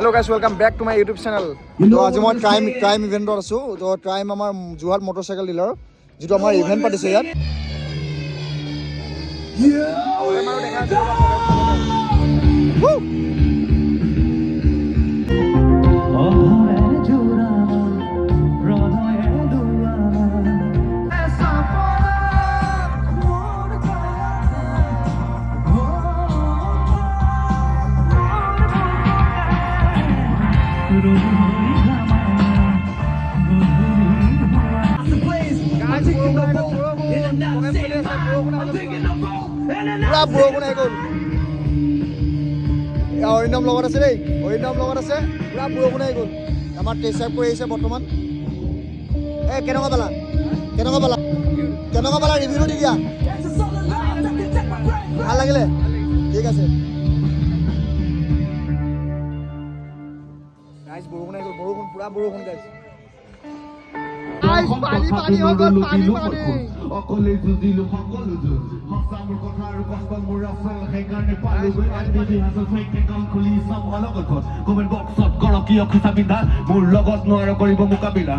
Hello guys, welcome back to my YouTube channel. So आज मैं crime event और आसो तो crime हमार जुहार मोटरसाइकिल डीलर जितो हमार event पार्टी से यार পুরা বৰষুণ আহি গ'ল অৰিন্দম লগত আছে দেই অৰিন্দম লগত আছে পুৰা বৰষুণ আহি গ'ল আমাৰ টেষ্ট ড্ৰাইভ কৰি আহিছে বৰ্তমান কেনেকুৱা পালা ৰিভিউটো দি দিয়া ভাল লাগিলে ঠিক আছে গাইজ বৰষুণ আহি গ'ল বৰষুণ পুৰা বৰষুণ গাইজ পানী হৈ গ'ল পানী অকলে যুঁজিলো সকলো যুঁজ সঁচা মোৰ কথা আৰু কষ্টল মোৰ আছিল সেইকাৰণে পালোঁ এলবিডি হাজল ফেক একাউণ্ট খুলি চব অলগত কমেণ্ট বক্সত কৰক কিয় খোজা পিন্ধা মোৰ লগত নোৱাৰো কৰিব মোকাবিলা